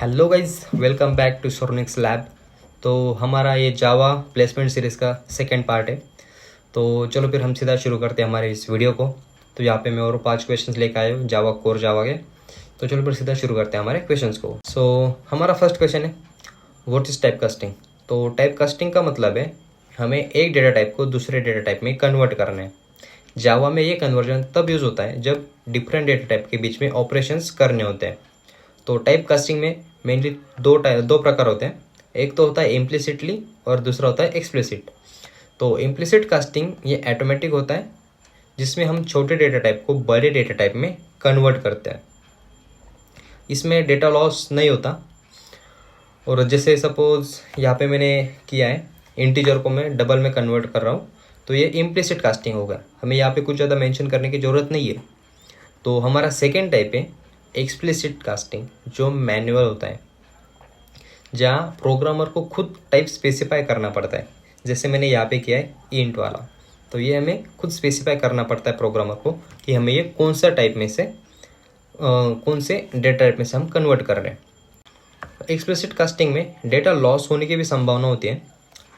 Hello guys, welcome back to Sornix lab. तो हमारा ये जावा प्लेसमेंट सीरीज़ का सेकंड पार्ट है। तो चलो फिर हम सीधा शुरू करते हैं हमारे इस वीडियो को। तो यहाँ पे मैं और 5 क्वेश्चंस लेकर आया हूँ जावा कोर जावा के। तो चलो फिर सीधा शुरू करते हैं हमारे क्वेश्चंस को। हमारा फर्स्ट क्वेश्चन है, व्हाट इज़ टाइप कास्टिंग। तो टाइप कास्टिंग का मतलब है हमें एक डेटा टाइप को दूसरे डेटा टाइप में कन्वर्ट करना है। जावा में ये कन्वर्जन तब यूज़ होता है जब डिफरेंट डेटा टाइप के बीच में ऑपरेशंस करने होते हैं। तो टाइप कास्टिंग में मेनली दो प्रकार होते हैं। एक तो होता है इम्प्लिसिटली और दूसरा होता है एक्सप्लिसिट। तो इम्प्लिसिट कास्टिंग ये ऑटोमेटिक होता है, जिसमें हम छोटे डेटा टाइप को बड़े डेटा टाइप में कन्वर्ट करते हैं। इसमें डेटा लॉस नहीं होता। और जैसे सपोज यहाँ पे मैंने किया है, इंटीजर को मैं डबल में कन्वर्ट कर रहा हूँ, तो ये इम्प्लिसिट कास्टिंग होगा। हमें यहाँ पे कुछ ज़्यादा मेंशन करने की ज़रूरत नहीं है। तो हमारा सेकेंड टाइप है एक्सप्लिसिट कास्टिंग, जो मैनुअल होता है, जहाँ प्रोग्रामर को खुद टाइप स्पेसिफाई करना पड़ता है। जैसे मैंने यहाँ पे किया है इंट वाला, तो ये हमें खुद स्पेसिफाई करना पड़ता है प्रोग्रामर को कि हमें ये कौन सा टाइप में से कौन से डेटा टाइप में से हम कन्वर्ट कर रहे हैं। एक्सप्लिसिट कास्टिंग में डेटा लॉस होने की भी संभावना होती है।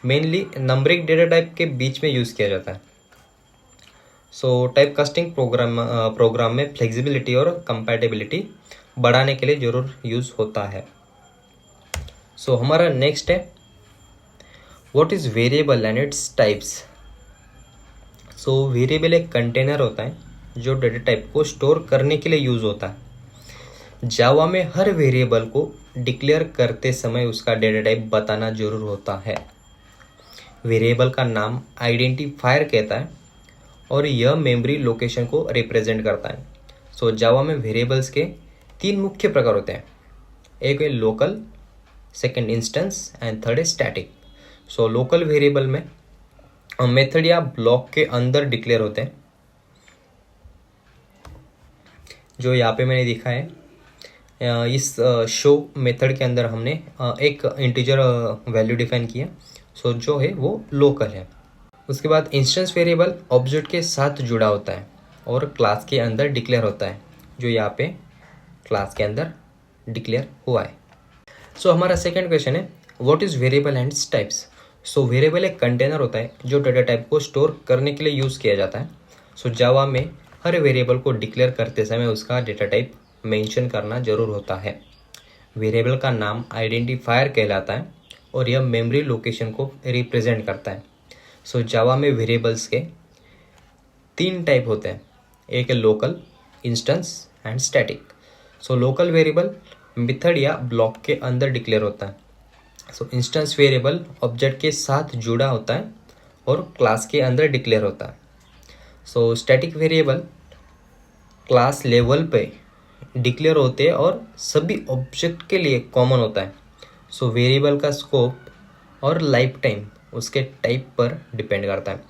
मेनली नंबरिंग डेटा टाइप के बीच में यूज़ किया जाता है। टाइप कास्टिंग प्रोग्राम में फ्लेक्सिबिलिटी और कंपैटिबिलिटी बढ़ाने के लिए ज़रूर यूज़ होता है। हमारा नेक्स्ट है, what is variable and its types. Variable एक कंटेनर होता है जो डेटा टाइप को स्टोर करने के लिए यूज़ होता है। जावा में हर वेरिएबल को डिक्लेयर करते समय उसका डेटा टाइप बताना जरूर होता है। वेरिएबल का नाम आइडेंटिफायर कहता है और यह मेमोरी लोकेशन को रिप्रेजेंट करता है। जावा में वेरिएबल्स के 3 मुख्य प्रकार होते हैं। एक है local, second instance and third है स्टैटिक। लोकल वेरिएबल में मेथड या ब्लॉक के अंदर डिक्लेयर होते हैं, जो यहाँ पे मैंने दिखा है। इस शो मेथड के अंदर हमने एक इंटीजर वैल्यू डिफाइन किया, जो है वो लोकल है। उसके बाद इंस्टेंस वेरिएबल ऑब्जेक्ट के साथ जुड़ा होता है और क्लास के अंदर डिक्लेयर होता है, जो यहाँ पे क्लास के अंदर डिक्लेयर हुआ है। हमारा सेकंड क्वेश्चन है, what is variable and its types. Variable एक कंटेनर होता है जो डेटा टाइप को स्टोर करने के लिए यूज़ किया जाता है। जावा में हर वेरिएबल को डिक्लेयर करते समय उसका डेटा टाइप मेंशन करना जरूर होता है। वेरिएबल का नाम आइडेंटिफायर कहलाता है और यह मेमोरी लोकेशन को रिप्रेजेंट करता है। जावा में वेरिएबल्स के 3 टाइप होते हैं। एक है local, instance and static. Local variable method या ब्लॉक के अंदर डिक्लेयर होता है। इंस्टेंस वेरिएबल ऑब्जेक्ट के साथ जुड़ा होता है और क्लास के अंदर डिक्लेयर होता है। स्टैटिक वेरिएबल क्लास लेवल पे डिक्लेयर होते हैं और सभी ऑब्जेक्ट के लिए कॉमन होता है। वेरिएबल का स्कोप और लाइफ टाइम उसके टाइप पर डिपेंड करता है।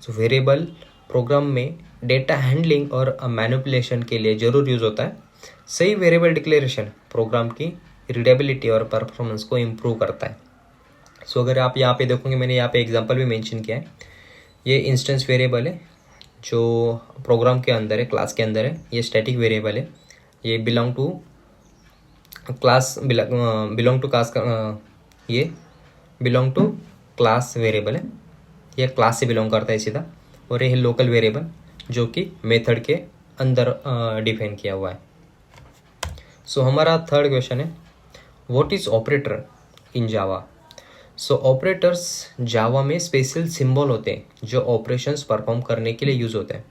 वेरिएबल प्रोग्राम में डेटा हैंडलिंग और मैनिपुलेशन के लिए ज़रूर यूज़ होता है। सही वेरिएबल डिक्लेरेशन प्रोग्राम की रीडेबिलिटी और परफॉर्मेंस को इम्प्रूव करता है। अगर आप यहाँ पे देखोगे, मैंने यहाँ पे एग्जांपल भी मेंशन किया है। ये इंस्टेंस वेरिएबल है जो प्रोग्राम के अंदर है, क्लास के अंदर है। ये स्टैटिक वेरिएबल है, ये बिलोंग टू क्लास ये बिलोंग टू क्लास वेरिएबल है, ये क्लास से बिलोंग करता है सीधा। और ये है लोकल वेरिएबल जो कि मेथड के अंदर डिफाइन किया हुआ है। हमारा थर्ड क्वेश्चन है, what is operator in Java. Operators Java में स्पेशल सिंबल होते हैं जो ऑपरेशंस परफॉर्म करने के लिए यूज़ होते हैं।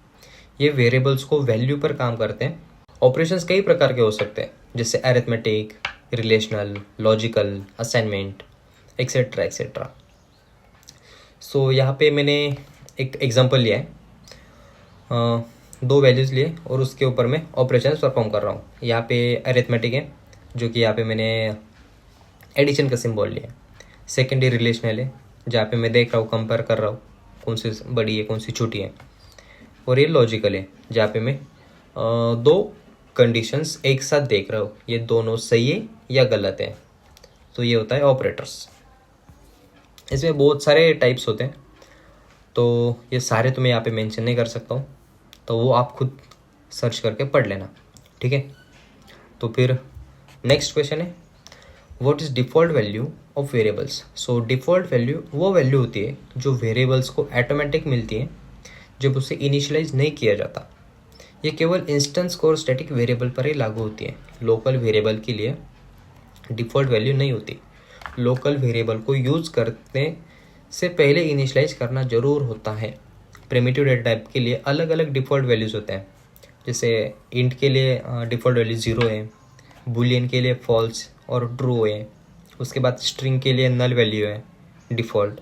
ये वेरिएबल्स को वैल्यू पर काम करते हैं। ऑपरेशंस कई प्रकार के हो सकते हैं, जैसे arithmetic, relational, logical, assignment, etcetera etcetera. यहाँ पे मैंने एक एग्जांपल लिया है, 2 वैल्यूज़ लिए और उसके ऊपर मैं ऑपरेशंस परफॉर्म कर रहा हूँ। यहाँ पे अरिथमेटिक है, जो कि यहाँ पे मैंने एडिशन का सिंबल लिया है। सेकेंड रिलेशनल है, जहाँ पे मैं देख रहा हूँ, कंपेयर कर रहा हूँ कौन सी बड़ी है कौन सी छोटी है। और ये लॉजिकल है, जहाँ पे मैं 2 कंडीशंस एक साथ देख रहा हूँ, ये दोनों सही है या गलत है। ये होता है ऑपरेटर्स। इसमें बहुत सारे टाइप्स होते हैं, तो ये सारे तो मैं यहाँ पे मेंशन नहीं कर सकता हूँ, तो वो आप खुद सर्च करके पढ़ लेना, ठीक है। तो फिर नेक्स्ट क्वेश्चन है, what is default value of variables. So default value वो वैल्यू होती है जो वेरिएबल्स को ऑटोमेटिक मिलती है जब उसे इनिशियलाइज नहीं किया जाता। ये केवल इंस्टेंस और स्टैटिक वेरिएबल पर ही लागू होती है। लोकल वेरिएबल के लिए डिफ़ॉल्ट वैल्यू नहीं होती। लोकल वेरिएबल को यूज़ करने से पहले इनिशियलाइज करना ज़रूर होता है। प्रिमिटिव डेटा टाइप के लिए अलग अलग डिफ़ॉल्ट वैल्यूज़ होते हैं। जैसे इंट के लिए डिफ़ॉल्ट वैल्यू 0 है, बूलियन के लिए फॉल्स और ट्रू है, उसके बाद स्ट्रिंग के लिए नल वैल्यू है डिफ़ॉल्ट।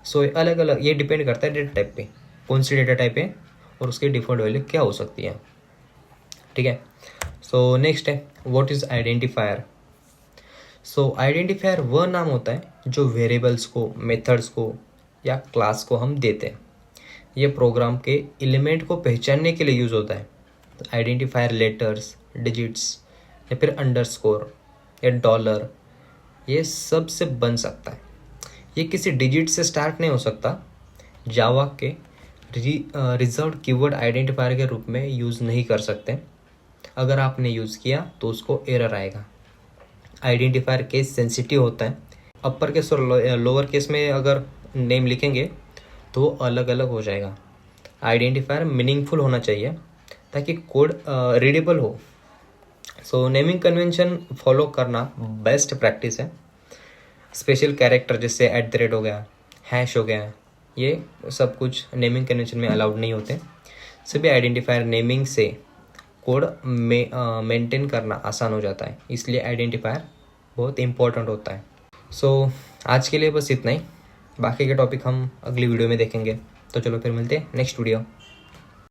सो अलग अलग ये डिपेंड करता है डेटा टाइप पे, कौन सी डेटा टाइप है और उसकी डिफ़ॉल्ट वैल्यू क्या हो सकती है। ठीक है। सो नेक्स्ट है what is identifier. So identifier वह नाम होता है जो वेरिएबल्स को, मेथड्स को या क्लास को हम देते हैं। ये प्रोग्राम के एलिमेंट को पहचानने के लिए यूज़ होता है। आइडेंटिफायर लेटर्स, डिजिट्स या फिर अंडरस्कोर या डॉलर, ये सब से बन सकता है। ये किसी डिजिट से स्टार्ट नहीं हो सकता। जावा के रिजर्व्ड कीवर्ड आइडेंटिफायर के रूप में यूज़ नहीं कर सकते। अगर आपने यूज़ किया तो उसको एरर आएगा। आइडेंटिफायर केस सेंसिटिव होता है। अपर केस और लोअर केस में अगर नेम लिखेंगे तो अलग अलग हो जाएगा। आइडेंटिफायर मीनिंगफुल होना चाहिए ताकि कोड रीडेबल हो। सो नेमिंग कन्वेंशन फॉलो करना बेस्ट प्रैक्टिस है। स्पेशल कैरेक्टर जैसे @ हो गया, हैश हो गया, ये सब कुछ नेमिंग कन्वेंशन में अलाउड नहीं होते। सभी आइडेंटिफायर नेमिंग से कोड में मेंटेन करना आसान हो जाता है, इसलिए आइडेंटिफायर बहुत इंपॉर्टेंट होता है। सो आज के लिए बस इतना ही। बाकी के टॉपिक हम अगली वीडियो में देखेंगे। तो चलो फिर मिलते हैं नेक्स्ट वीडियो।